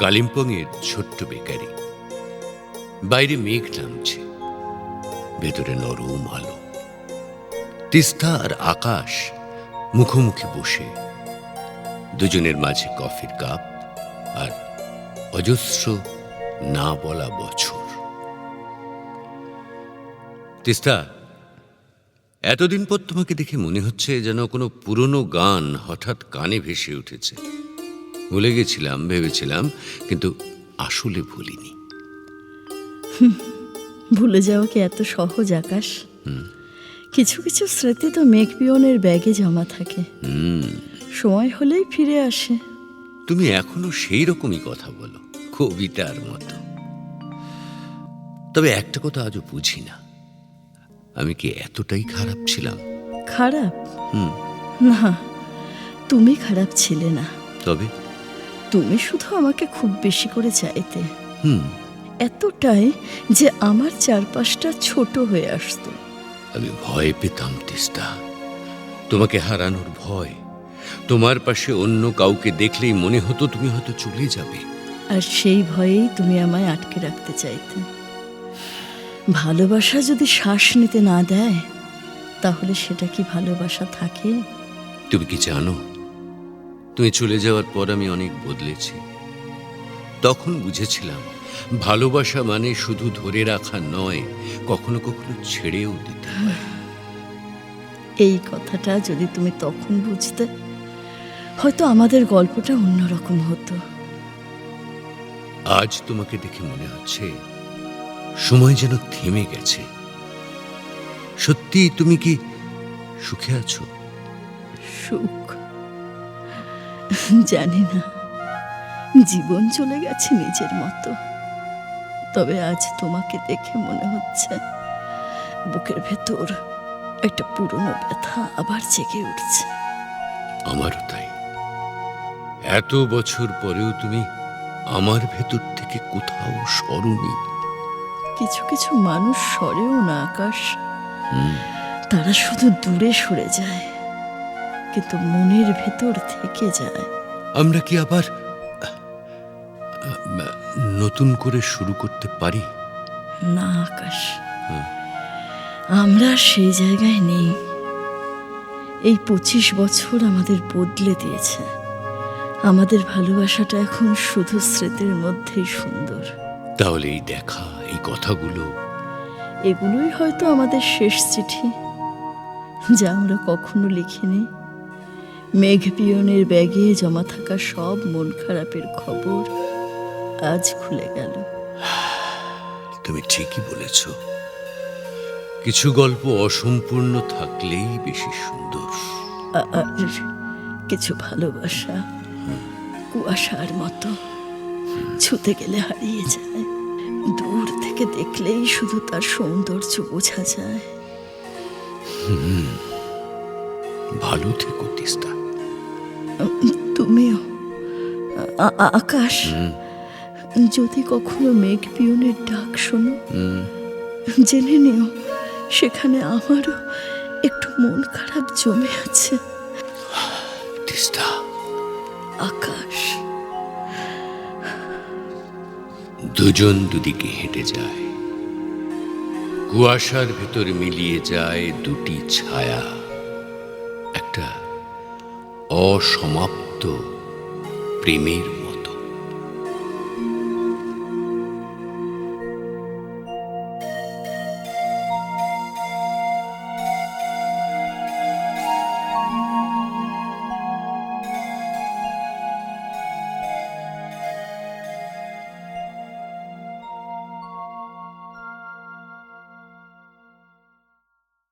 কালিম্পংয়ের ছোট্ট বেকারি। বাইরে মেঘ নামছে, ভেতরে নরম আলো। তিস্তা আর আকাশ মুখোমুখি বসে, দুজনের মাঝে কফির কাপ আর অজস্র না বলা বছর। তিস্তা, এতদিন পর তোমাকে দেখে মনে হচ্ছে যেন কোনো পুরনো গান হঠাৎ কানে ভেসে উঠেছে। ভুলে গেছিলাম ভেবেছিলাম, কিন্তু আসলে ভুলিনি। ভুলে যাওয়া কি এত সহজ আকাশ? কিছু কিছু স্মৃতি তো মেঘ পিয়নের ব্যাগে জমা থাকে, সময় হলেই ফিরে আসে। তুমি এখনো সেই রকমই কথা বলো, কবিতার মতো। তবে একটা কথা আজও বুঝি না, আমি কি এতটাই খারাপ ছিলাম? খারাপ? না, তুমি খারাপ ছিলে না। তবে তুমি শুধু আমাকে খুব বেশি করে চাইতে, এতটাই যে আমার চারপাশটা ছোট হয়ে আসতো। আমি ভয় পেতাম তিস্তা, তোমাকে হারানোর ভয়। তোমার পাশে অন্য কাউকে দেখলেই মনে হতো তুমি হয়তো চলে যাবে। আর সেই ভয়েই তুমি আমায় আটকে রাখতে চাইতে। ভালোবাসা যদি শ্বাস নিতে না দেয়, তাহলে সেটা কি ভালোবাসা থাকে? তুমি কি জানো, তুমি চলে যাওয়ার পর আমি অনেক বদলেছি। তখন বুঝেছিলাম ভালোবাসা মানে শুধু ধরে রাখা নয়, কখনো কখনো ছেড়েও দিতে হয়। এই কথাটা যদি তুমি তখন বুঝতে, হয়তো আমাদের গল্পটা অন্যরকম হতো। আজ তোমাকে দেখে মনে হচ্ছে সময় যেন থেমে গেছে। সত্যি তুমি কি সুখে আছো? সুখ জানি না, জীবন চলে গেছে নিজের মতো। তবে আজ তোমাকে দেখে মনে হচ্ছে বুকের ভেতর একটা পুরনো ব্যথা আবার জেগে উঠছে। আমারও তাই। এত বছর পরেও তুমি আমার ভেতর থেকে কোথাও সরোনি। কিছু কিছু মানুষ সরেও না আকাশ, তারা শুধু দূরে সরে যায়, কিন্তু মনের ভেতর থেকে যায়। আমরা কি আবার নতুন করে শুরু করতে পারি? না আকাশ, আমরা সেই জায়গায় নেই। এই 25 বছর আমাদের বদলে দিয়েছে। আমাদের ভালোবাসাটা এখন শুধু স্মৃতির মধ্যেই সুন্দর। তাহলে এই দেখা, এই কথাগুলো, এগুলোই হয়তো আমাদের শেষ চিঠি, যা আমরা কখনো লিখিনি। মেঘ পিয়নের ব্যাগে জমা থাকা সব মন খারাপের খবর আজ খুলে গেল। তুমি ঠিকই বলেছ। কিছু গল্প অসম্পূর্ণ থাকলেই বেশি সুন্দর। আর কিছু ভালোবাসা কুয়াশার মতো, ছুতে গেলে হারিয়ে যায়। দূর থেকে দেখলেই শুধু তার সৌন্দর্য বোঝা যায়। ভালো থেকো তিস্তা। তুমিও আকাশ। যদি কখনো মেঘ পিয়নের ডাক শোনো, জেনে নিও সেখানে আমারও একটু মন খারাপ জমে আছে। তিস্তা। আকাশ। দুজন দুদিকে হেঁটে যায়, কুয়াশার ভেতর মিলিয়ে যায় দুটি ছায়া। একটা অসমাপ্ত প্রেমের